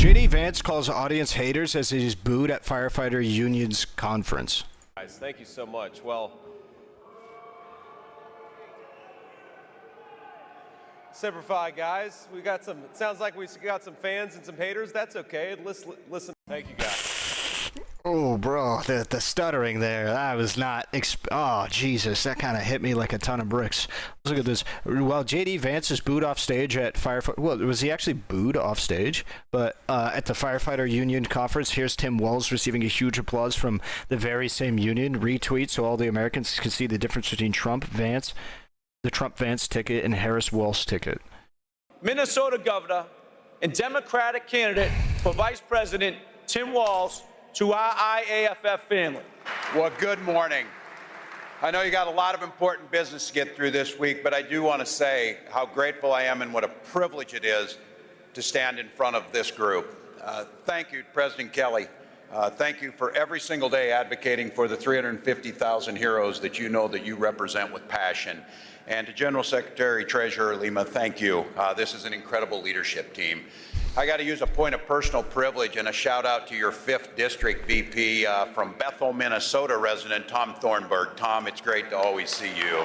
JD Vance calls audience haters as he's booed at Firefighter Union's conference. Guys, thank you so much. Well, Semper Fi, guys. We got some. It sounds like we got some fans and some haters. That's okay. Listen. Thank you, guys. Oh, bro, the stuttering there. That was not. Oh, Jesus, that kind of hit me like a ton of bricks. Look at this. While JD Vance is booed off stage at Firefighter. Well, was he actually booed off stage? But at the Firefighter Union conference, here's Tim Walz receiving a huge applause from the very same union. Retweet so all the Americans can see the difference between Trump-Vance, the Trump-Vance ticket, and Harris-Walz ticket. Minnesota Governor and Democratic candidate for Vice President Tim Walz to our IAFF family. Well, good morning. I know you got a lot of important business to get through this week, but I do want to say how grateful I am and what a privilege it is to stand in front of this group. Thank you, President Kelly. Thank you for every single day advocating for the 350,000 heroes that you know that you represent with passion. And to General Secretary Treasurer Lima, thank you. This is an incredible leadership team. I got to use a point of personal privilege and a shout out to your 5th District VP from Bethel, Minnesota resident, Tom Thornburg. Tom, it's great to always see you.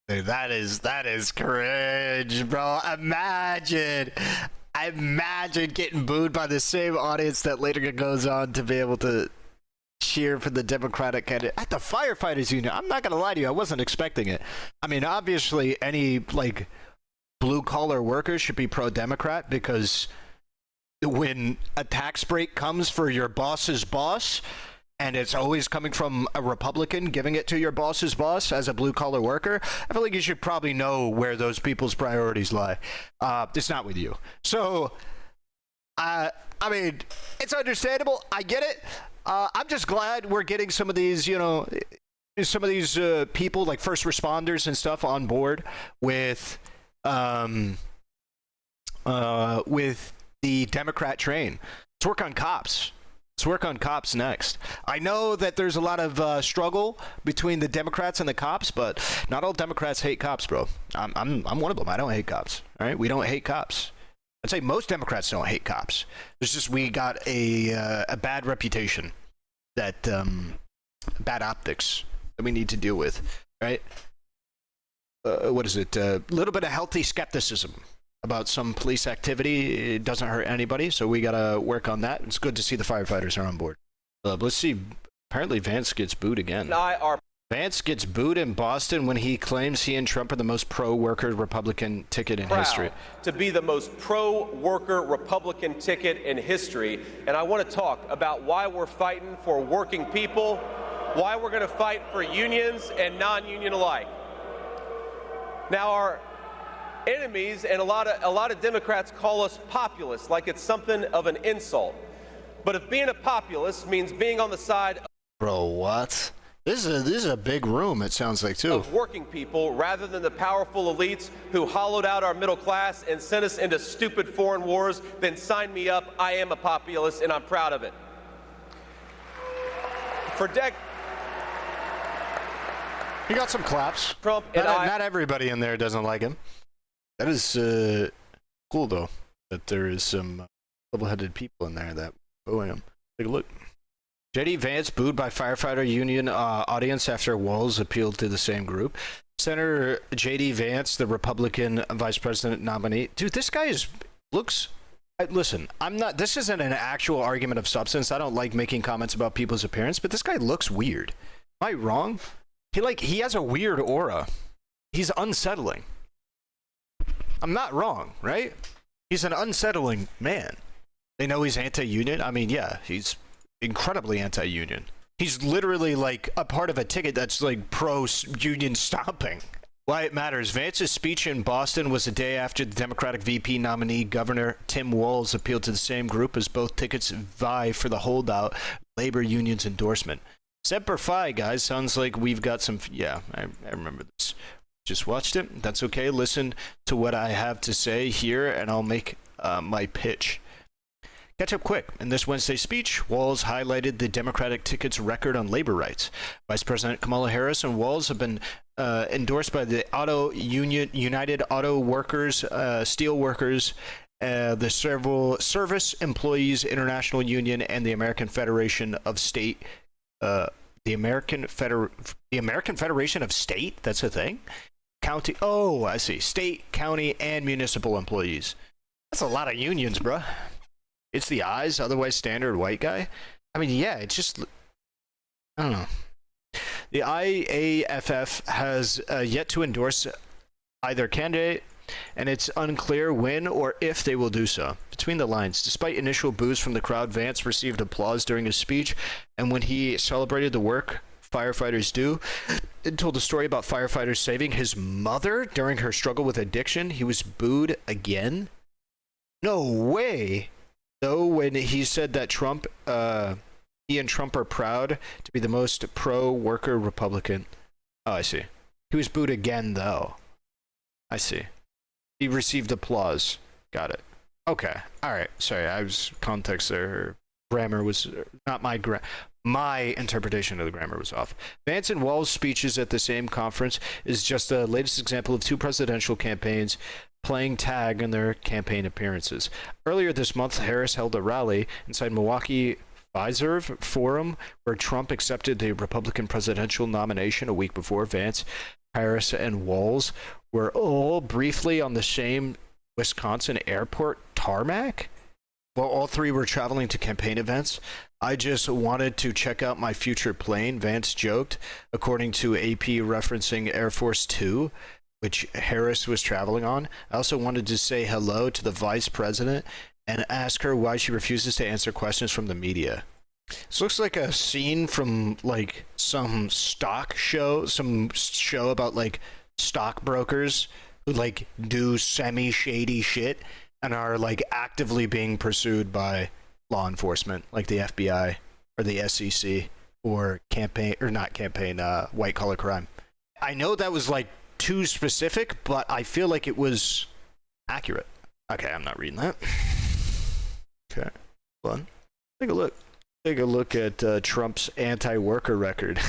Dude, that is cringe, bro. Imagine getting booed by the same audience that later goes on to be able to cheer for the Democratic candidate at the Firefighters Union. I'm not gonna lie to you, I wasn't expecting it. I mean, obviously, any like blue collar workers should be pro-Democrat because when a tax break comes for your boss's boss, and it's always coming from a Republican giving it to your boss's boss as a blue-collar worker, I feel like you should probably know where those people's priorities lie. It's not with you. So, I mean, it's understandable. I get it. I'm just glad we're getting some of these, people like first responders and stuff on board with the Democrat train. Let's work on cops. Let's work on cops next. I know that there's a lot of struggle between the Democrats and the cops, but not all Democrats hate cops, bro. I'm one of them. I don't hate cops. All right, we don't hate cops. I'd say most Democrats don't hate cops. It's just we got a bad reputation, that bad optics that we need to deal with, right? What is it? A little bit of healthy skepticism about some police activity. It doesn't hurt anybody, so we gotta work on that. It's good to see the firefighters are on board. Let's see. Apparently Vance gets booed again. Vance gets booed in Boston when he claims he and Trump are the most pro-worker Republican ticket in history. To be the most pro-worker Republican ticket in history, and I want to talk about why we're fighting for working people, why we're going to fight for unions and non-union alike. Now, our enemies and a lot of Democrats call us populists, like it's something of an insult. But if being a populist means being on the side of Bro, what? This is a big room, it sounds like, too. Of working people rather than the powerful elites who hollowed out our middle class and sent us into stupid foreign wars, then sign me up. I am a populist and I'm proud of it. He got some claps. Trump and not everybody in there doesn't like him. That is cool, though, that there is some level-headed people in there that boo him. Take a look. JD Vance booed by Firefighter Union audience after Walz appealed to the same group. Senator JD Vance, the Republican vice president nominee. Dude, this guy looks... Listen, this isn't an actual argument of substance. I don't like making comments about people's appearance, but this guy looks weird. Am I wrong? He has a weird aura. He's unsettling. I'm not wrong, right? He's an unsettling man. They know he's anti-union. I mean, yeah, he's incredibly anti-union. He's literally like a part of a ticket that's like pro-union stomping. Why it matters. Vance's speech in Boston was a day after the Democratic VP nominee Governor Tim Walz appealed to the same group as both tickets vie for the holdout labor union's endorsement. Semper Fi, guys. Sounds like we've got some... Yeah, I remember this. Just watched it. That's okay. Listen to what I have to say here, and I'll make my pitch. Catch up quick. In this Wednesday's speech, Walz highlighted the Democratic ticket's record on labor rights. Vice President Kamala Harris and Walz have been endorsed by the Auto Union, United Auto Workers, Steel Workers, the Civil Service Employees International Union, and the American Federation of State. The American Federation of State. That's a thing. County. Oh, I see. State, county, and municipal employees. That's a lot of unions, bruh. It's the eyes, otherwise standard white guy. I mean, yeah, it's just, I don't know. The IAFF has yet to endorse either candidate, and it's unclear when or if they will do so. Between the lines, despite initial boos from the crowd, Vance received applause during his speech, and when he celebrated the work firefighters do, and told a story about firefighters saving his mother during her struggle with addiction, he was booed again. No way. Though when he said that he and Trump are proud to be the most pro-worker Republican. Oh, I see. He was booed again, though. I see. He received applause. Got it. Okay. All right. Sorry, I was context there. Grammar was not my interpretation of the grammar was off. Vance and Walz speeches at the same conference is just the latest example of two presidential campaigns playing tag in their campaign appearances. Earlier this month, Harris held a rally inside Milwaukee Fiserv Forum where Trump accepted the Republican presidential nomination a week before. Vance, Harris, and Walz were all briefly on the same Wisconsin airport tarmac. While all three were traveling to campaign events, I just wanted to check out my future plane, Vance joked, according to AP referencing Air Force Two, which Harris was traveling on. I also wanted to say hello to the vice president and ask her why she refuses to answer questions from the media. This looks like a scene from like some show about like stockbrokers who like do semi-shady shit and are like actively being pursued by law enforcement, like the FBI or the SEC or white collar crime. I know that was like too specific, but I feel like it was accurate. Okay, I'm not reading that. Okay, fun. Take a look at Trump's anti-worker record.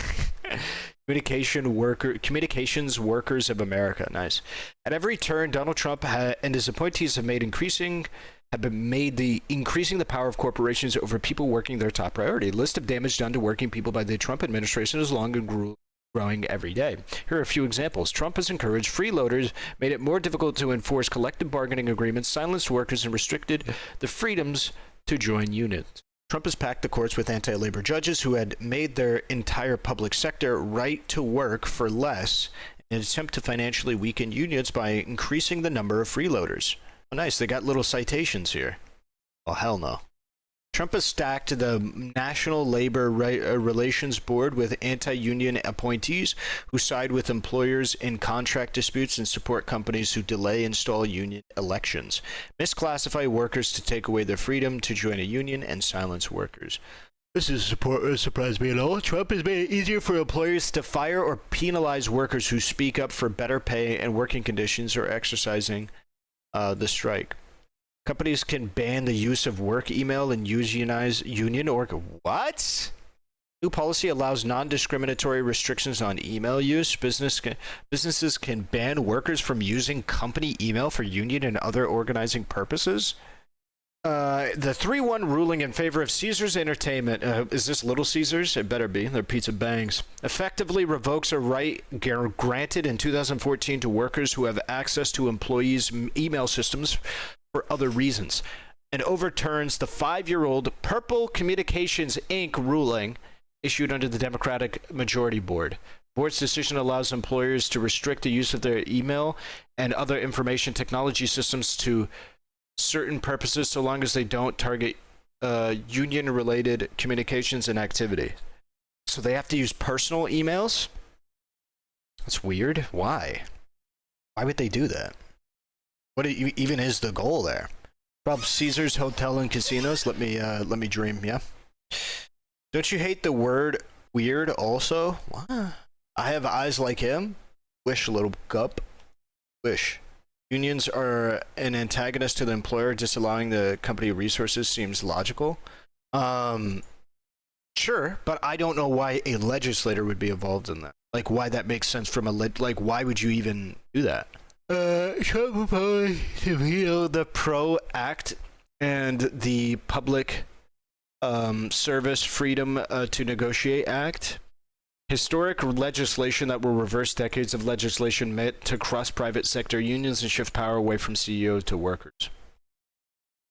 Communications Workers of America. Nice. At every turn, Donald Trump and his appointees have made increasing the power of corporations over people working their top priority. The list of damage done to working people by the Trump administration is long and growing every day. Here are a few examples. Trump has encouraged freeloaders, made it more difficult to enforce collective bargaining agreements, silenced workers, and restricted the freedoms to join unions. Trump has packed the courts with anti-labor judges who had made their entire public sector right to work for less in an attempt to financially weaken unions by increasing the number of freeloaders. Oh, nice. They got little citations here. Oh, hell no. Trump has stacked the National Labor Relations Board with anti-union appointees who side with employers in contract disputes and support companies who delay install union elections, misclassify workers to take away their freedom to join a union, and silence workers. This doesn't surprise me at all. Trump has made it easier for employers to fire or penalize workers who speak up for better pay and working conditions or exercising the strike. Companies can ban the use of work email and unionize union what? New policy allows non-discriminatory restrictions on email use. Businesses can ban workers from using company email for union and other organizing purposes. The 3-1 ruling in favor of Caesars Entertainment, is this Little Caesars? It better be. They're pizza bangs. Effectively revokes a right granted in 2014 to workers who have access to employees' email systems for other reasons, and overturns the 5-year-old Purple Communications Inc. ruling issued under the Democratic Majority Board. Board's decision allows employers to restrict the use of their email and other information technology systems to certain purposes so long as they don't target union-related communications and activity. So they have to use personal emails? That's weird. Why? Why would they do that? What even is the goal there? Rob Caesars Hotel and Casinos. Let me dream. Yeah. Don't you hate the word weird? Also, what? I have eyes like him. Wish, little cup. Wish. unions are an antagonist to the employer, disallowing the company resources seems logical. Sure, but I don't know why a legislator would be involved in that. Like, why that makes sense from a like, why would you even do that? Trump proposed to veto the PRO Act and the Public Service Freedom to Negotiate Act. Historic legislation that will reverse decades of legislation meant to cross private sector unions and shift power away from CEOs to workers.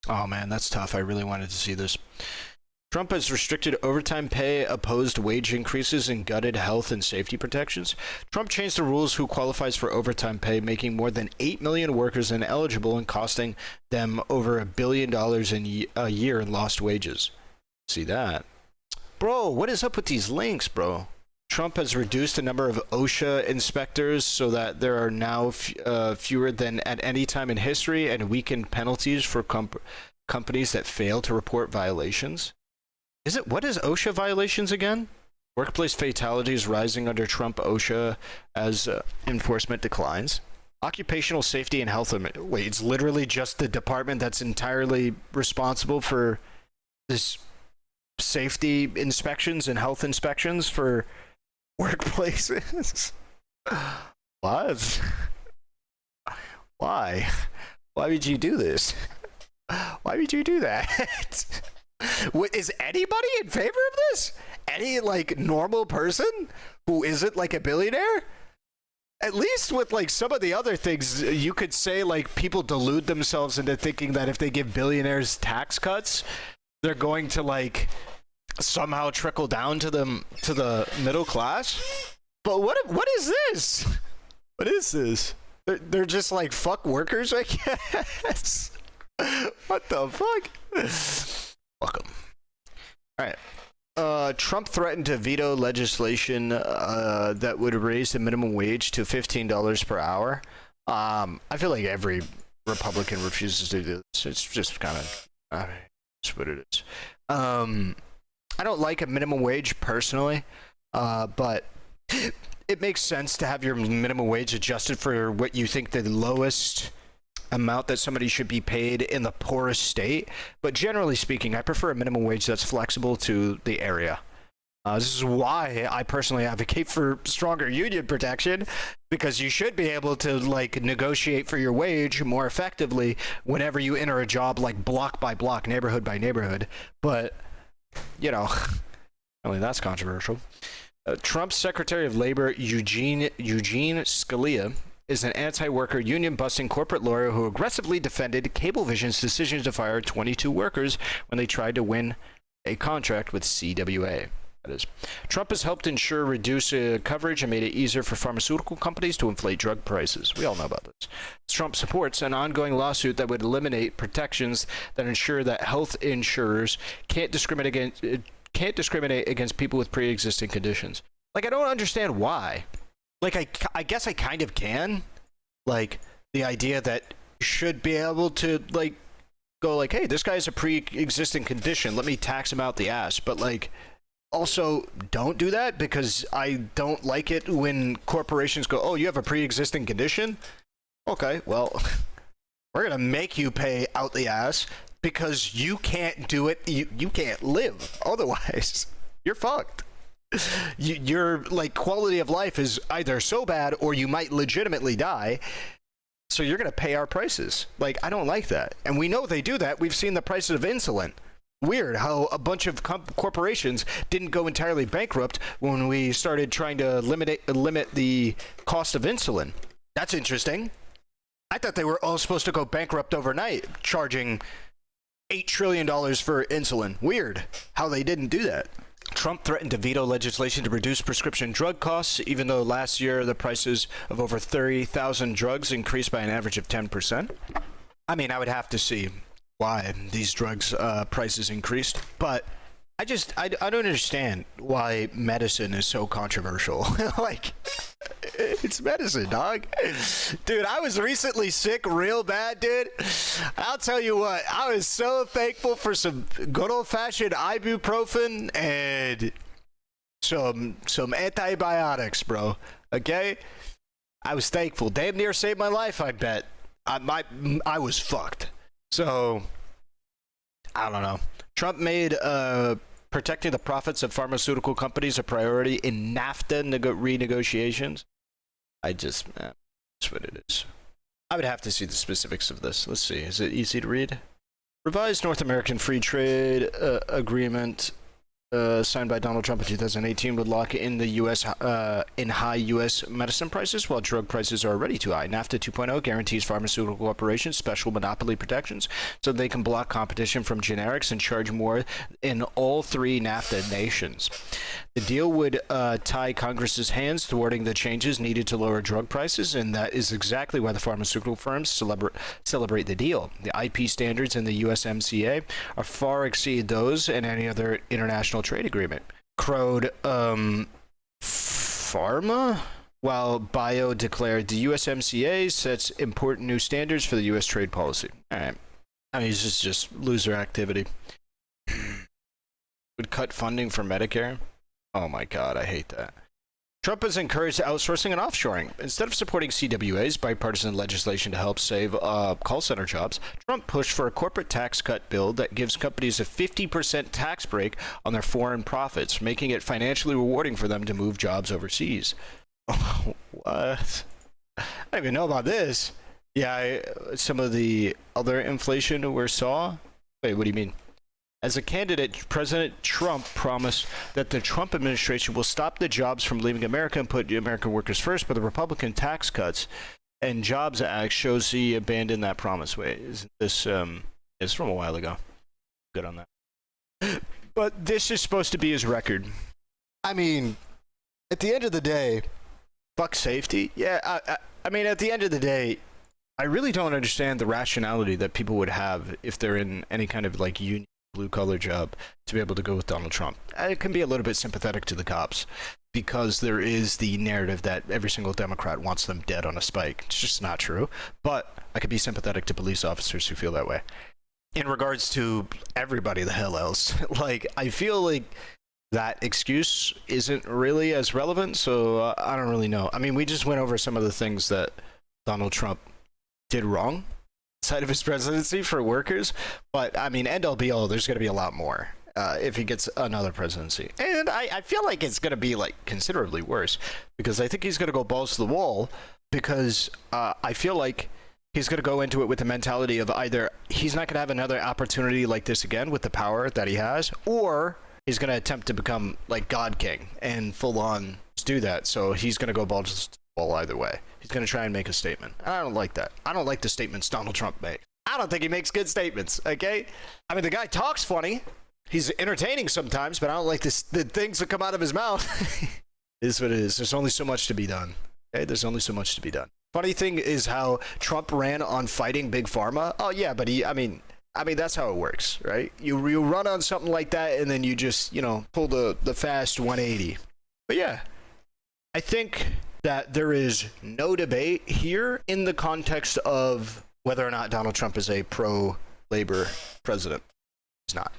Oh man, that's tough. I really wanted to see this. Trump has restricted overtime pay, opposed wage increases, and gutted health and safety protections. Trump changed the rules who qualifies for overtime pay, making more than 8 million workers ineligible and costing them over $1 billion a year in lost wages. See that? Bro, what is up with these links, bro? Trump has reduced the number of OSHA inspectors so that there are now fewer than at any time in history, and weakened penalties for companies that fail to report violations. What is OSHA violations again? Workplace fatalities rising under Trump OSHA as enforcement declines. Occupational safety and health. Wait, it's literally just the department that's entirely responsible for this safety inspections and health inspections for workplaces. What? Why? Why would you do this? Why would you do that? Is anybody in favor of this? Any like normal person who isn't like a billionaire? At least with like some of the other things, you could say like people delude themselves into thinking that if they give billionaires tax cuts, they're going to like somehow trickle down to the middle class. But what is this? What is this? They're just like fuck workers, I guess. What the fuck? Welcome. All right. Trump threatened to veto legislation that would raise the minimum wage to $15 per hour. I feel like every Republican refuses to do this. It's just kind of it's what it is. I don't like a minimum wage personally, but it makes sense to have your minimum wage adjusted for what you think the lowest amount that somebody should be paid in the poorest state. But generally speaking, I prefer a minimum wage that's flexible to the area. This is why I personally advocate for stronger union protection, because you should be able to like negotiate for your wage more effectively whenever you enter a job, like block by block, neighborhood by neighborhood. But you know, I mean, that's controversial. Trump's Secretary of Labor, Eugene Scalia, is an anti-worker, union-busting corporate lawyer who aggressively defended Cablevision's decision to fire 22 workers when they tried to win a contract with CWA. That is. Trump has helped ensure reduced coverage and made it easier for pharmaceutical companies to inflate drug prices. We all know about this. Trump supports an ongoing lawsuit that would eliminate protections that ensure that health insurers can't discriminate against people with pre-existing conditions. Like, I don't understand why. Like, I guess I kind of can. Like, the idea that you should be able to, like, go like, hey, this guy's a pre-existing condition. Let me tax him out the ass. But, like, also don't do that, because I don't like it when corporations go, oh, you have a pre-existing condition? Okay, well, we're going to make you pay out the ass because you can't do it. You can't live. Otherwise, you're fucked. Your like quality of life is either so bad or you might legitimately die. So you're going to pay our prices. Like, I don't like that. And we know they do that. We've seen the prices of insulin. Weird how a bunch of corporations didn't go entirely bankrupt when we started trying to limit the cost of insulin. That's interesting. I thought they were all supposed to go bankrupt overnight, charging $8 trillion for insulin. Weird how they didn't do that. Trump threatened to veto legislation to reduce prescription drug costs, even though last year the prices of over 30,000 drugs increased by an average of 10%. I mean, I would have to see why these drugs prices increased, but I don't understand why medicine is so controversial. Like, it's medicine, dog. Dude, I was recently sick real bad, dude. I'll tell you what, I was so thankful for some good old-fashioned ibuprofen and some antibiotics, bro. Okay? I was thankful. Damn near saved my life, I bet. I was fucked. So I don't know. Trump made protecting the profits of pharmaceutical companies a priority in NAFTA renegotiations. That's what it is. I would have to see the specifics of this. Let's see. Is it easy to read? Revised North American Free Trade Agreement signed by Donald Trump in 2018 would lock in the U.S. In high U.S. medicine prices while drug prices are already too high. NAFTA 2.0 guarantees pharmaceutical corporations special monopoly protections so they can block competition from generics and charge more in all three NAFTA nations. The deal would tie Congress's hands thwarting the changes needed to lower drug prices, and that is exactly why the pharmaceutical firms celebrate the deal. The IP standards in the USMCA are far exceed those in any other international trade agreement. Crowed Pharma? While Bio declared the USMCA sets important new standards for the U.S. trade policy. All right. I mean, it's just loser activity. Would cut funding for Medicare. Oh my God, I hate that. Trump has encouraged outsourcing and offshoring. Instead of supporting CWA's bipartisan legislation to help save call center jobs, Trump pushed for a corporate tax cut bill that gives companies a 50% tax break on their foreign profits, making it financially rewarding for them to move jobs overseas. What? I don't even know about this. Yeah, some of the other inflation we saw. Wait, what do you mean? As a candidate, President Trump promised that the Trump administration will stop the jobs from leaving America and put American workers first, but the Republican Tax Cuts and Jobs Act shows he abandoned that promise. Wait, isn't this, it's from a while ago. Good on that. But this is supposed to be his record. I mean, at the end of the day, fuck safety. Yeah, I mean, at the end of the day, I really don't understand the rationality that people would have if they're in any kind of like union blue-collar job to be able to go with Donald Trump. It can be a little bit sympathetic to the cops because there is the narrative that every single Democrat wants them dead on a spike. It's just not true. But I could be sympathetic to police officers who feel that way. In regards to everybody the hell else, like, I feel like that excuse isn't really as relevant, so I don't really know. I mean, we just went over some of the things that Donald Trump did wrong side of his presidency for workers, but I mean, end all be all, there's going to be a lot more if he gets another presidency, and I feel like it's going to be like considerably worse because I think he's going to go balls to the wall because I feel like he's going to go into it with the mentality of either he's not going to have another opportunity like this again with the power that he has, or he's going to attempt to become like God King and full on do that. So he's going to go balls to the wall either way. He's going to try and make a statement. I don't like that. I don't like the statements Donald Trump makes. I don't think he makes good statements, okay? I mean, the guy talks funny. He's entertaining sometimes, but I don't like the things that come out of his mouth. It is what it is. There's only so much to be done. Okay? There's only so much to be done. Funny thing is how Trump ran on fighting Big Pharma. Oh, yeah, but I mean, that's how it works, right? You run on something like that, and then you just, pull the fast 180. But yeah, I think that there is no debate here in the context of whether or not Donald Trump is a pro-labor president. He's not.